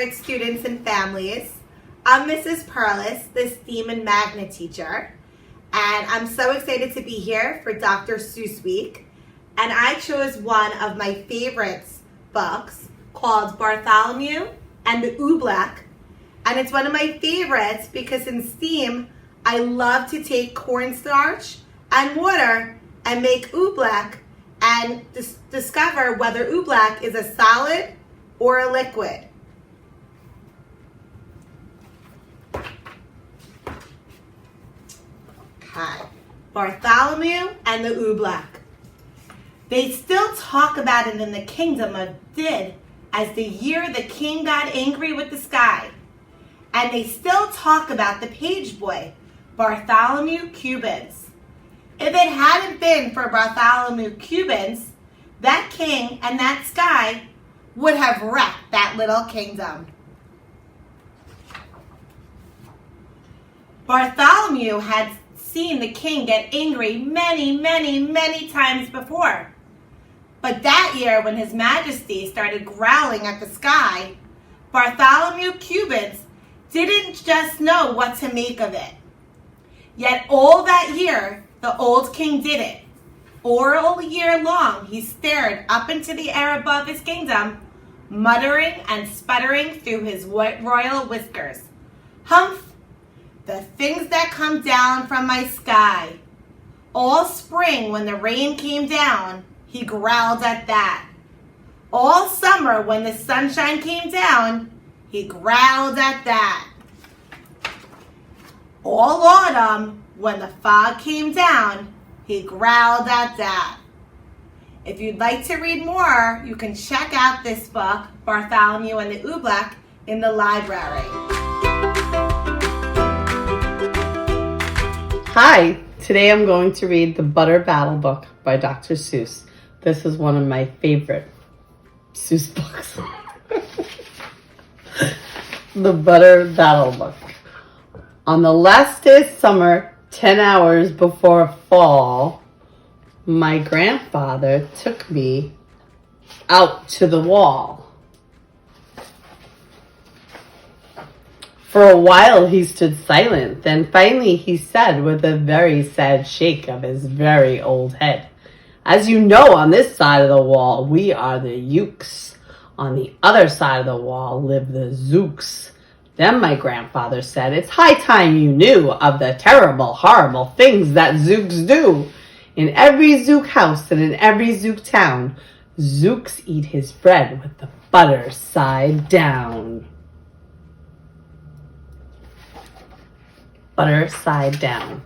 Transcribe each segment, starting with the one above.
Art students and families. I'm Mrs. Perlis, the STEAM and Magna teacher, and I'm so excited to be here for Dr. Seuss Week. And I chose one of my favorite books called Bartholomew and the Oobleck. And it's one of my favorites because in STEAM, I love to take cornstarch and water and make oobleck and discover whether oobleck is a solid or a liquid. Okay, Bartholomew and the Oobleck. They still talk about it in the kingdom of Did as the year the king got angry with the sky. And they still talk about the page boy, Bartholomew Cubans. If it hadn't been for Bartholomew Cubans, that king and that sky would have wrecked that little kingdom. Bartholomew had seen the king get angry many times before. But that year, when His Majesty started growling at the sky, Bartholomew Cubans didn't just know what to make of it. Yet all that year, the old king did it. All year long, he stared up into the air above his kingdom, muttering and sputtering through his royal whiskers. Humph! The things that come down from my sky. All spring when the rain came down, he growled at that. All summer when the sunshine came down, he growled at that. All autumn when the fog came down, he growled at that. If you'd like to read more, you can check out this book, Bartholomew and the Oobleck, in the library. Hi, today I'm going to read The Butter Battle Book by Dr. Seuss. This is one of my favorite Seuss books. The Butter Battle Book. On the last day of summer, 10 hours before fall, my grandfather took me out to the wall. For a while he stood silent, then finally he said with a very sad shake of his very old head, "As you know, on this side of the wall we are the Ukes. On the other side of the wall live the Zooks." Then my grandfather said, "It's high time you knew of the terrible, horrible things that Zooks do. In every Zook house and in every Zook town, Zooks eat his bread with the butter side down." Butter side down.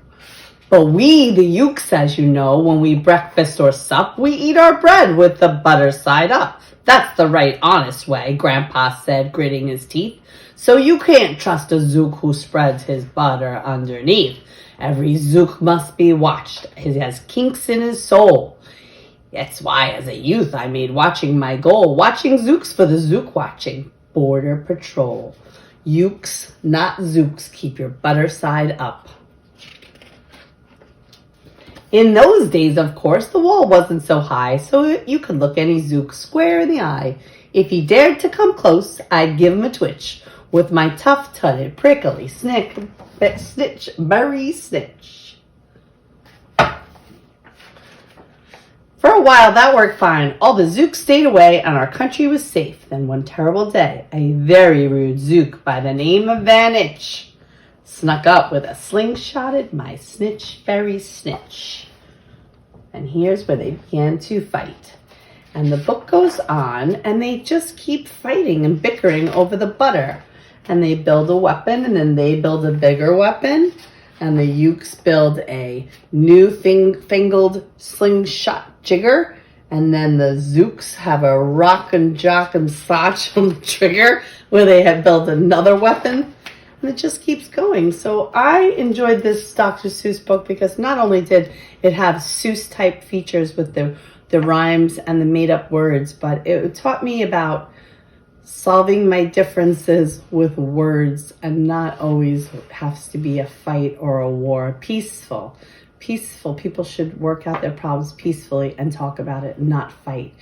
But we, the Ukes, as you know, when we breakfast or sup, we eat our bread with the butter side up. That's the right honest way, Grandpa said, gritting his teeth. So you can't trust a Zook who spreads his butter underneath. Every Zook must be watched. He has kinks in his soul. That's why, as a youth, I made watching my goal. Watching Zooks for the Zook watching. Border Patrol. Ukes, not Zooks, keep your butter side up. In those days, of course, the wall wasn't so high, so you could look any Zook square in the eye. If he dared to come close, I'd give him a twitch with my tough-tutted, prickly snitch, berry snitch. For a while, that worked fine. All the Zooks stayed away, and our country was safe. Then one terrible day, a very rude Zook by the name of Van Itch snuck up with a slingshot at my snitch, berry snitch. And here's where they began to fight. And the book goes on, and they just keep fighting and bickering over the butter. And they build a weapon, and then they build a bigger weapon. And the Ukes build a new-fangled slingshot jigger. And then the Zooks have a rock and jock and sachum trigger where they have built another weapon. And it just keeps going. So I enjoyed this Dr. Seuss book because not only did it have Seuss-type features with the rhymes and the made-up words, but it taught me about solving my differences with words and not always has to be a fight or a war. Peaceful. People should work out their problems peacefully and talk about it, not fight.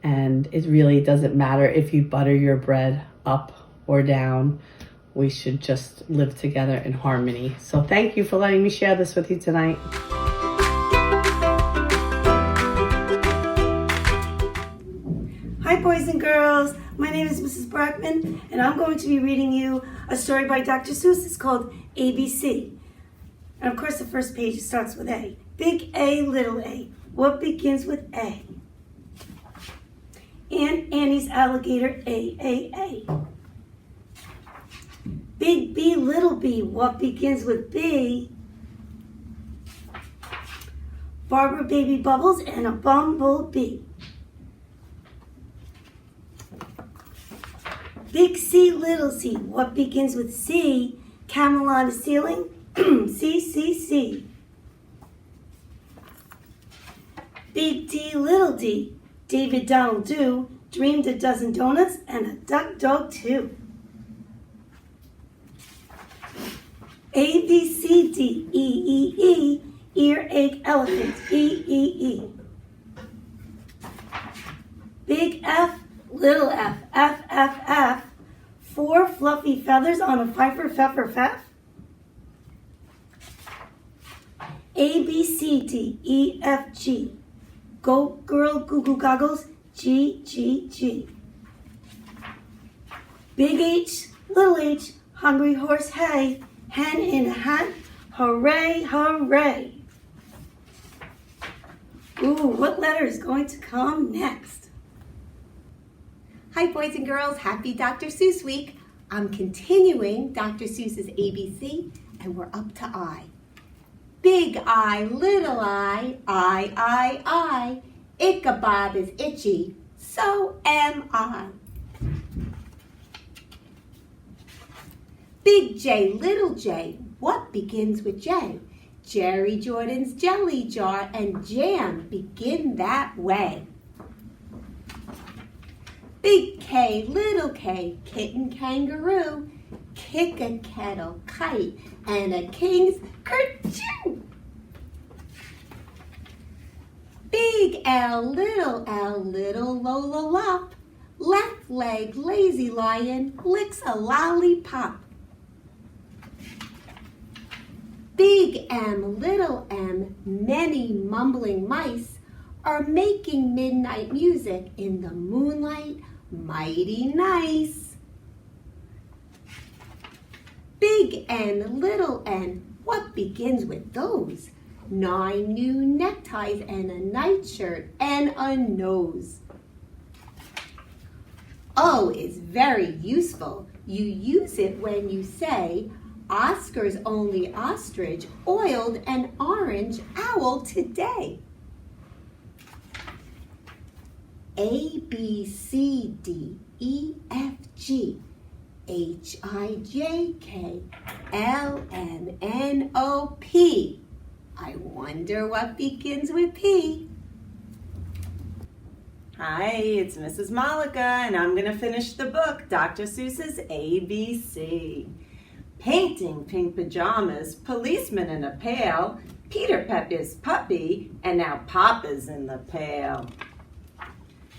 And it really doesn't matter if you butter your bread up or down. We should just live together in harmony. So thank you for letting me share this with you tonight. Hi boys and girls, my name is Mrs. Brackman and I'm going to be reading you a story by Dr. Seuss. It's called ABC. And of course the first page starts with A. Big A, little a. What begins with A? Aunt Annie's alligator, A. Big B, little b. What begins with B? Barbara, baby bubbles, and a bumblebee. Big C, little c. What begins with C? Camel on the ceiling, C. Big D, little d. David Donald do dreamed a dozen donuts and a duck dog too. A, B, C, D, E, ear, egg, elephant, E. Big F, little F, 4 fluffy feathers on a fifer, feff. A, B, C, D, E, F, G. Go girl, goo goo goggles, G. Big H, little h, hungry horse, hay, hen in a hat, hooray. Ooh, what letter is going to come next? Hi boys and girls, happy Dr. Seuss week. I'm continuing Dr. Seuss's ABC and we're up to I. Big I, little I. Ichabod is itchy, so am I. Big J, little j, what begins with J? Jerry Jordan's jelly jar and jam begin that way. Big K, little k, kitten, kangaroo, kick a kettle, kite, and a king's kerchoo. Big L, little Lola Lop, left leg, lazy lion, licks a lollipop. Big M, little m, many mumbling mice are making midnight music in the moonlight, mighty nice. Big N, little n, what begins with those? 9 new neckties and a nightshirt and a nose. O is very useful. You use it when you say, Oscar's only ostrich oiled an orange owl today. A, B, C, D, E, F, G, H, I, J, K, L, M, N, O, P. I wonder what begins with P. Hi, it's Mrs. Malika, and I'm going to finish the book, Dr. Seuss's ABC. Painting pink pajamas, policeman in a pail, Peter Pepper's puppy, and now Papa's in the pail.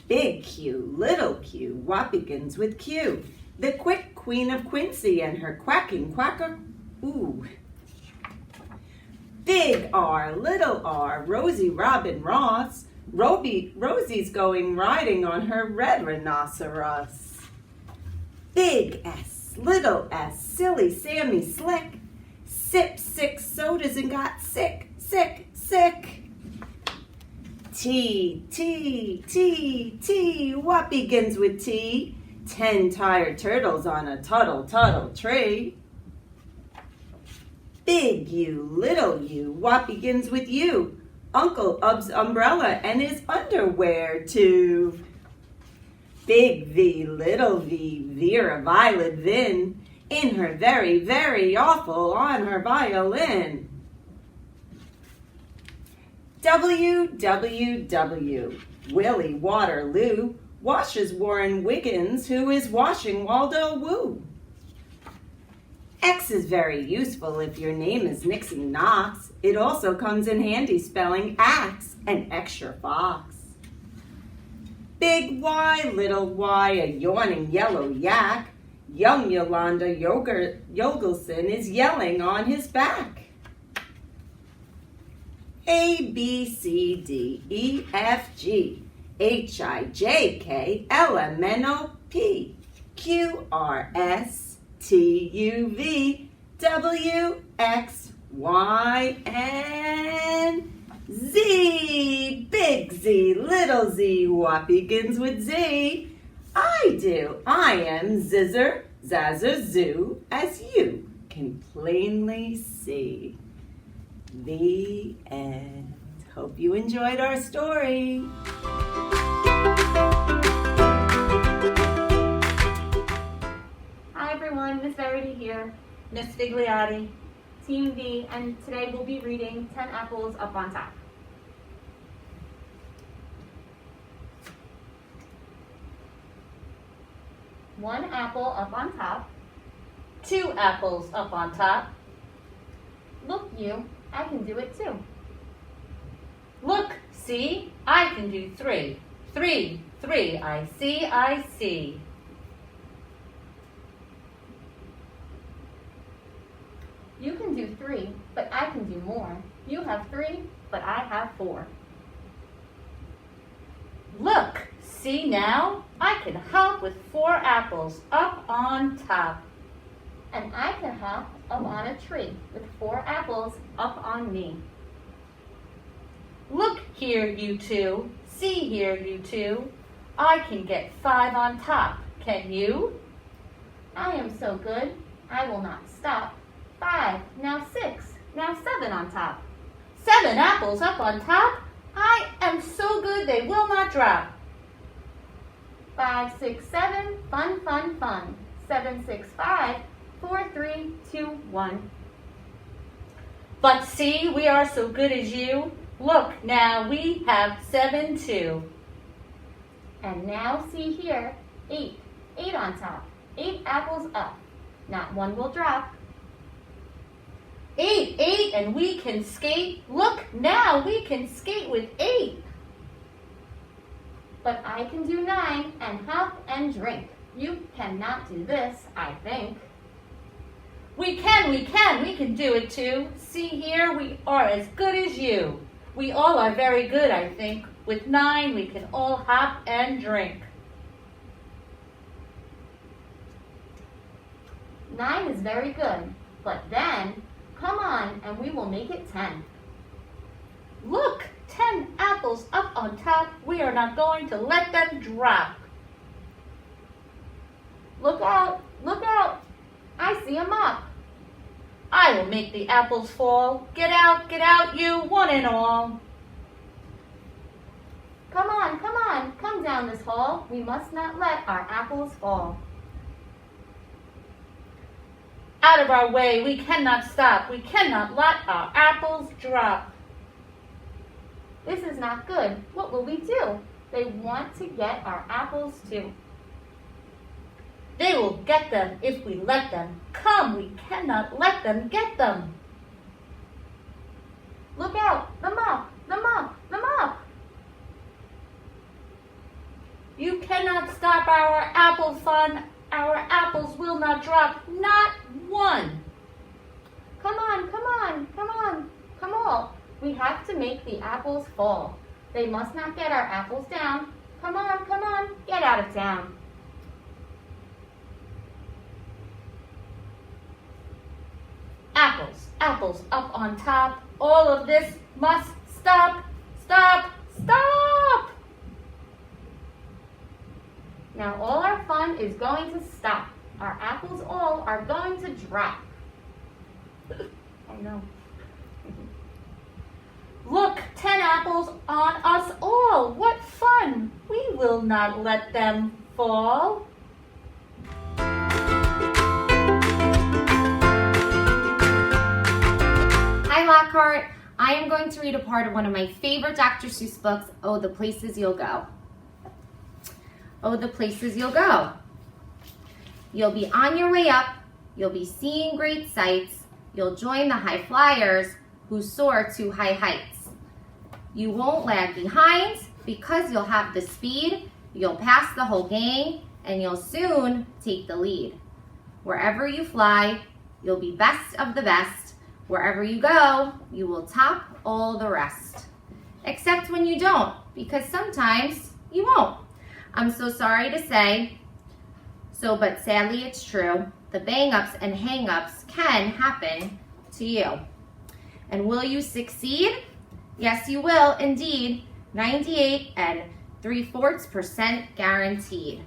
Big Q, little q, what begins with Q? The quick queen of Quincy and her quacking quacker, ooh. Big R, little r, Rosie Robin Ross, Rosie's going riding on her red rhinoceros. Big S, little s, silly Sammy Slick, sipped 6 sodas and got sick. T, what begins with T? 10 tired turtles on a tuttle tree. Big U, little u, what begins with U? Uncle Ub's umbrella and his underwear too. Big V, little v, Vera Violet Vin, in her very, very awful on her violin. W, Willie Waterloo washes Warren Wiggins, who is washing Waldo Woo. X is very useful if your name is Nixie Knox. It also comes in handy spelling axe and extra fox. Big Y, little y, a yawning yellow yak. Young Yolanda Yogelson is yelling on his back. A, B, C, D, E, F, G, H, I, J, K, L, M, N, O, P, Q, R, S, T, U, V, W, X, Y, and Z. Big Z, little Z. What begins with Z? I do. I am Zizzer, Zazzer, Zoo, as you can plainly see. The end. Hope you enjoyed our story. Hi everyone, Miss Verity here, Miss Figliotti. Team D, and today we'll be reading 10 Apples Up on Top. One apple up on top. 2 apples up on top. Look you, I can do it too. Look, see, I can do 3. 3, 3, I see, I see. You can do 3, but I can do more. You have 3, but I have 4. Look, see now, I can hop with 4 apples up on top. And I can hop up on a tree with 4 apples up on me. Look here, you two. See here, you two. I can get 5 on top. Can you? I am so good, I will not stop. 5, now 6, now 7 on top. 7 apples up on top. I am so good they will not drop. 5, 6, 7, fun, fun, fun. 7, 6, 5, 4, 3, 2, 1. But see, we are so good as you. Look, now we have 7 too. And now see here, 8, 8 on top. 8 apples up, not one will drop. 8, 8, and we can skate. Look, now we can skate with 8. But I can do 9 and hop and drink. You cannot do this, I think. We can do it too. See here, we are as good as you. We all are very good, I think. With 9, we can all hop and drink. 9 is very good, but then, come on and we will make it 10. Look, 10 apples up on top. We are not going to let them drop. Look out, I see a mop. I will make the apples fall. Get out, you, one and all. Come on, come down this hall. We must not let our apples fall. Out of our way, we cannot stop. We cannot let our apples drop. This is not good. What will we do? They want to get our apples too. They will get them if we let them. Come, we cannot let them get them. Look out, the mop. You cannot stop our apple fun. Our apples will not drop, not one. Come on. We have to make the apples fall. They must not get our apples down. Come on, get out of town. Apples up on top. All of this must stop. Now all our fun is going to stop. Our apples all are going to drop. Oh no. Look, 10 apples on us all. What fun. We will not let them fall. Hi Lockhart, I am going to read a part of one of my favorite Dr. Seuss books, Oh, the Places You'll Go. Oh, the places you'll go. You'll be on your way up, you'll be seeing great sights, you'll join the high flyers who soar to high heights. You won't lag behind because you'll have the speed, you'll pass the whole gang, and you'll soon take the lead. Wherever you fly, you'll be best of the best. Wherever you go, you will top all the rest. Except when you don't, because sometimes you won't. I'm so sorry to say, but sadly it's true. The bang-ups and hang-ups can happen to you. And will you succeed? Yes, you will indeed. 98 and 3/4% guaranteed.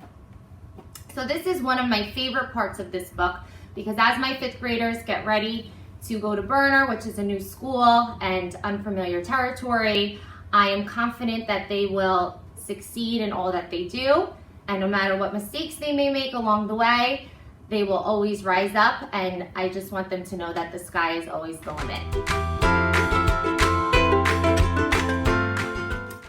So this is one of my favorite parts of this book because as my 5th graders get ready to go to Burner, which is a new school and unfamiliar territory, I am confident that they will succeed in all that they do. And no matter what mistakes they may make along the way, they will always rise up. And I just want them to know that the sky is always the limit.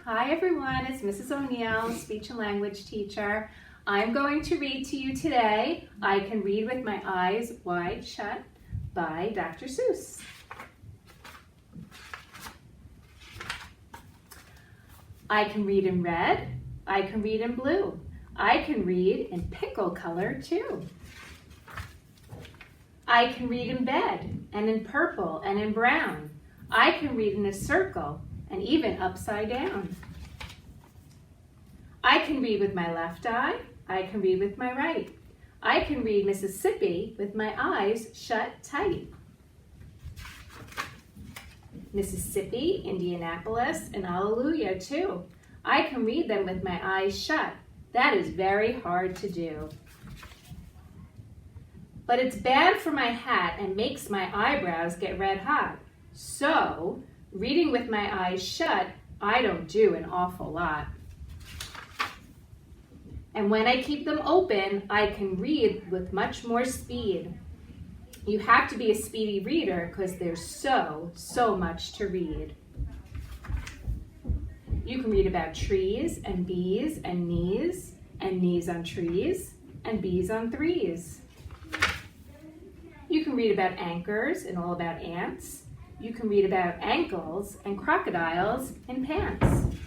Hi everyone, it's Mrs. O'Neill, speech and language teacher. I'm going to read to you today, I Can Read with My Eyes Wide Shut by Dr. Seuss. I can read in red, I can read in blue, I can read in pickle color too. I can read in bed and in purple and in brown. I can read in a circle and even upside down. I can read with my left eye, I can read with my right. I can read Mississippi with my eyes shut tight. Mississippi, Indianapolis, and Hallelujah too. I can read them with my eyes shut. That is very hard to do. But it's bad for my hat and makes my eyebrows get red hot. So, reading with my eyes shut, I don't do an awful lot. And when I keep them open, I can read with much more speed. You have to be a speedy reader because there's so much to read. You can read about trees and bees and knees on trees and bees on threes. You can read about anchors and all about ants. You can read about ankles and crocodiles in pants.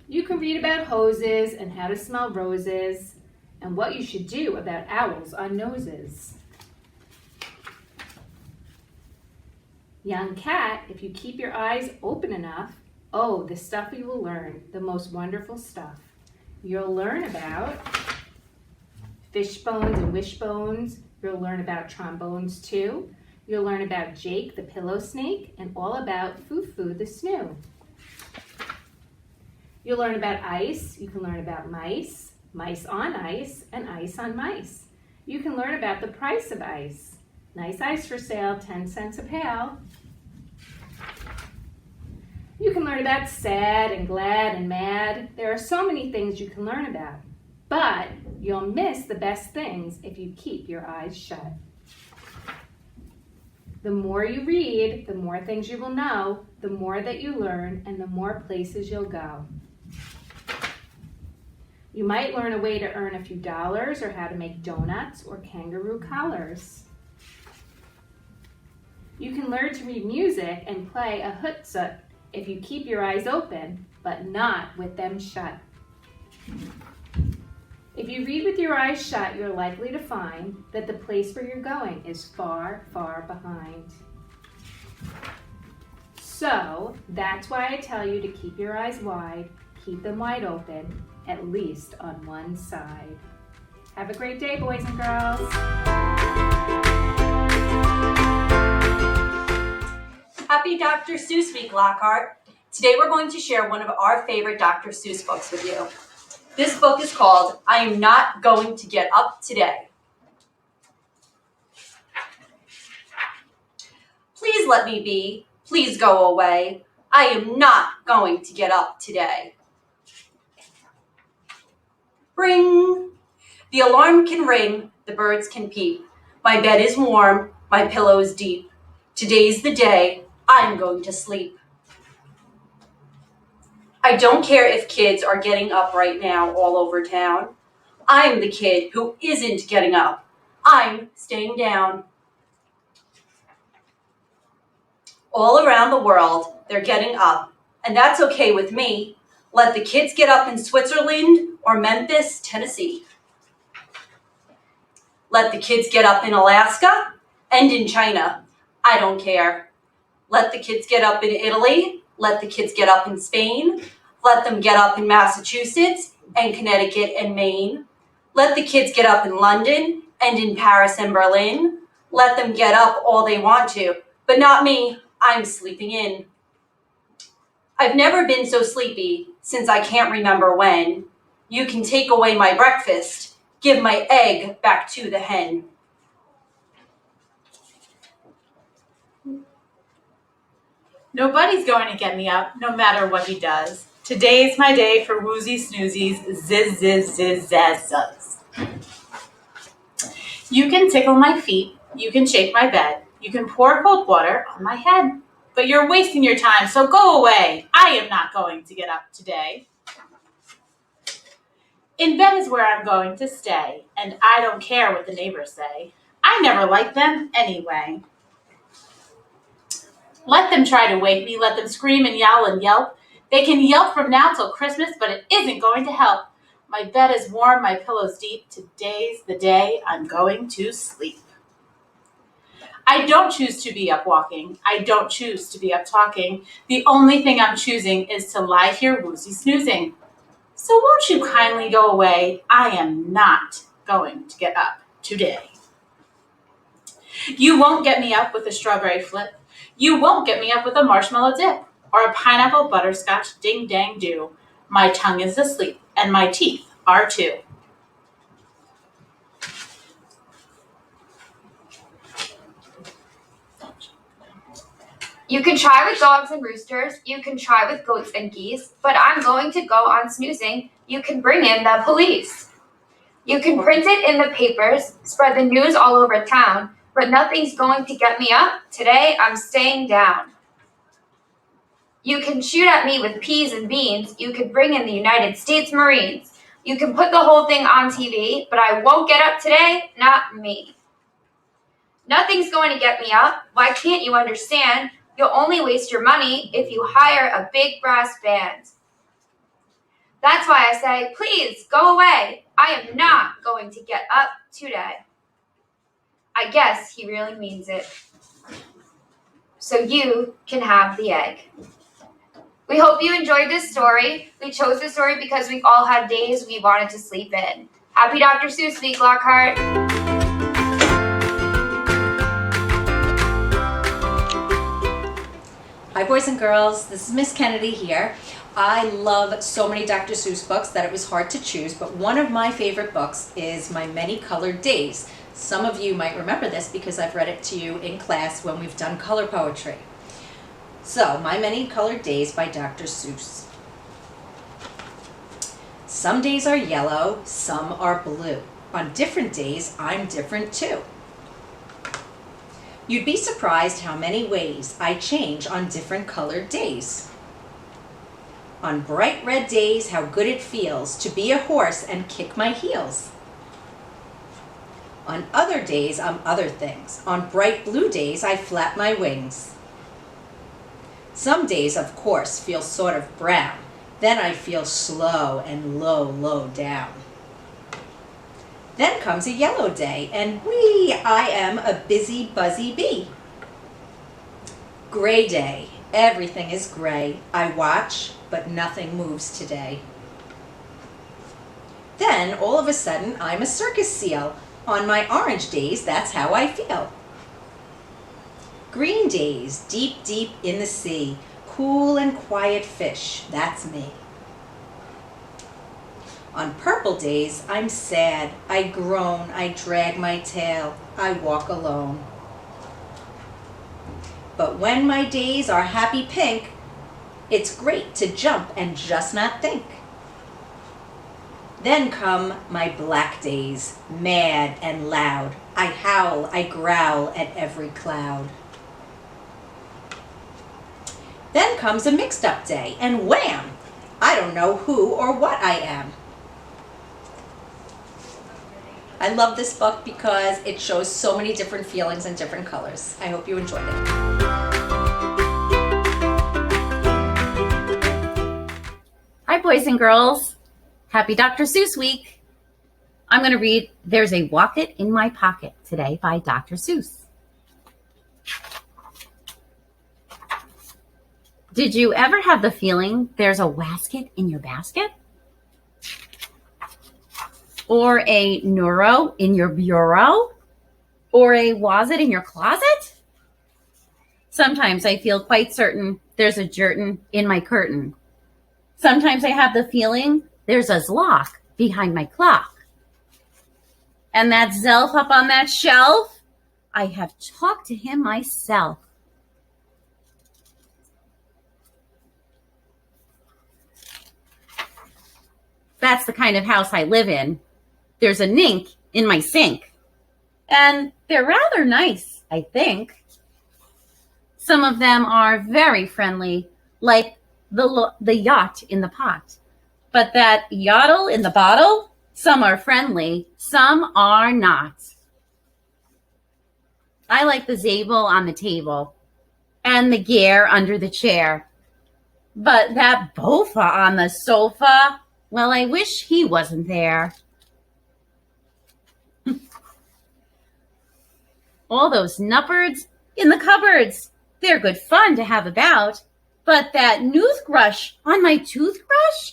You can read about hoses and how to smell roses and what you should do about owls on noses. Young cat, if you keep your eyes open enough, oh, the stuff you will learn, the most wonderful stuff. You'll learn about fish bones and wishbones. You'll learn about trombones too. You'll learn about Jake the pillow snake and all about Foo-Foo the snoo. You'll learn about ice. You can learn about mice, mice on ice, and ice on mice. You can learn about the price of ice. Nice ice for sale, 10 cents a pail. You can learn about sad and glad and mad. There are so many things you can learn about, but you'll miss the best things if you keep your eyes shut. The more you read, the more things you will know, the more that you learn, and the more places you'll go. You might learn a way to earn a few dollars or how to make donuts or kangaroo collars. You can learn to read music and play a hoot-soot if you keep your eyes open, but not with them shut. If you read with your eyes shut, you're likely to find that the place where you're going is far, far behind. So that's why I tell you to keep your eyes wide, keep them wide open, at least on one side. Have a great day, boys and girls. Happy Dr. Seuss Week, Lockhart. Today we're going to share one of our favorite Dr. Seuss books with you. This book is called I Am Not Going to Get Up Today. Please let me be. Please go away. I am not going to get up today. Ring. The alarm can ring. The birds can peep. My bed is warm. My pillow is deep. Today's the day I'm going to sleep. I don't care if kids are getting up right now all over town. I'm the kid who isn't getting up. I'm staying down. All around the world, they're getting up, and that's okay with me. Let the kids get up in Switzerland or Memphis, Tennessee. Let the kids get up in Alaska and in China. I don't care. Let the kids get up in Italy. Let the kids get up in Spain. Let them get up in Massachusetts and Connecticut and Maine. Let the kids get up in London and in Paris and Berlin. Let them get up all they want to, but not me. I'm sleeping in. I've never been so sleepy since I can't remember when. You can take away my breakfast, give my egg back to the hen. Nobody's going to get me up, no matter what he does. Today's my day for woozy snoozies, ziz, ziz, ziz, zazz, zuzz. You can tickle my feet, you can shake my bed, you can pour cold water on my head. But you're wasting your time, so go away. I am not going to get up today. In bed is where I'm going to stay, and I don't care what the neighbors say. I never liked them anyway. Let them try to wake me, let them scream and yell and yelp. They can yelp from now till Christmas, but it isn't going to help. My bed is warm, my pillow's deep. Today's the day I'm going to sleep. I don't choose to be up walking. I don't choose to be up talking. The only thing I'm choosing is to lie here woozy snoozing. So won't you kindly go away? I am not going to get up today. You won't get me up with a strawberry flip. You won't get me up with a marshmallow dip or a pineapple butterscotch ding dang do. My tongue is asleep and my teeth are too. You can try with dogs and roosters, you can try with goats and geese, but I'm going to go on snoozing. You can bring in the police. You can print it in the papers, spread the news all over town, but nothing's going to get me up. Today I'm staying down. You can shoot at me with peas and beans. You could bring in the United States Marines. You can put the whole thing on TV, but I won't get up today, not me. Nothing's going to get me up. Why can't you understand? You'll only waste your money if you hire a big brass band. That's why I say, please go away. I am not going to get up today. I guess he really means it. So you can have the egg. We hope you enjoyed this story. We chose this story because we've all had days we wanted to sleep in. Happy Dr. Seuss Week, Lockhart. Hi boys and girls, this is Miss Kennedy here. I love so many Dr. Seuss books that it was hard to choose, but one of my favorite books is My Many Colored Days. Some of you might remember this because I've read it to you in class when we've done color poetry. So, My Many Colored Days by Dr. Seuss. Some days are yellow, some are blue. On different days, I'm different too. You'd be surprised how many ways I change on different colored days. On bright red days, how good it feels to be a horse and kick my heels. On other days, I'm other things. On bright blue days, I flap my wings. Some days, of course, feel sort of brown. Then I feel slow and low, low down. Then comes a yellow day, and whee, I am a busy, buzzy bee. Gray day, everything is gray. I watch, but nothing moves today. Then, all of a sudden, I'm a circus seal. On my orange days, that's how I feel. Green days, deep, deep in the sea. Cool and quiet fish, that's me. On purple days, I'm sad, I groan, I drag my tail, I walk alone. But when my days are happy pink, it's great to jump and just not think. Then come my black days, mad and loud. I howl, I growl at every cloud. Then comes a mixed up day, and wham! I don't know who or what I am. I love this book because it shows so many different feelings and different colors. I hope you enjoyed it. Hi, boys and girls. Happy Dr. Seuss Week. I'm going to read There's a Wocket in My Pocket today by Dr. Seuss. Did you ever have the feeling there's a wasket in your basket? Or a neuro in your bureau? Or a wasit in your closet? Sometimes I feel quite certain there's a jertin in my curtain. Sometimes I have the feeling there's a zlock behind my clock. And that zelf up on that shelf, I have talked to him myself. That's the kind of house I live in. There's a nink in my sink. And they're rather nice, I think. Some of them are very friendly, like the yacht in the pot. But that yodel in the bottle, some are friendly, some are not. I like the zabel on the table and the gear under the chair. But that bofa on the sofa, well, I wish he wasn't there. All those nuppards in the cupboards, they're good fun to have about. But that toothbrush on my toothbrush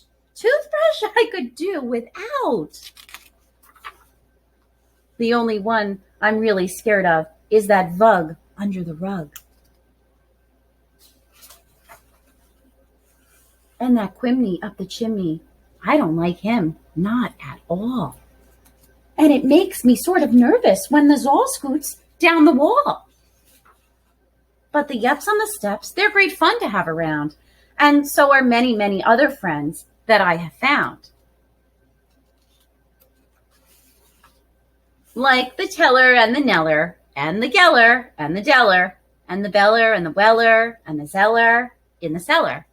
I could do without. The only one I'm really scared of is that vug under the rug. And that quimney up the chimney, I don't like him, not at all. And it makes me sort of nervous when the Zoll scoots down the wall. But the yups on the steps, they're great fun to have around. And so are many, many other friends that I have found. Like the teller and the neller, and the geller and the deller, and the beller and the weller, and the zeller in the cellar.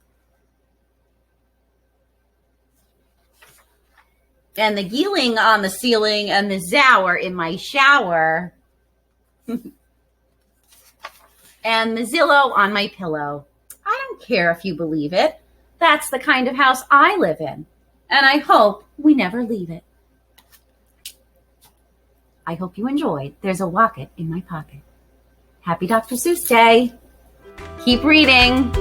And the geeling on the ceiling, and the zower in my shower. And the Zillow on my pillow. I don't care if you believe it. That's the kind of house I live in. And I hope we never leave it. I hope you enjoyed There's a Wocket in My Pocket. Happy Dr. Seuss Day. Keep reading.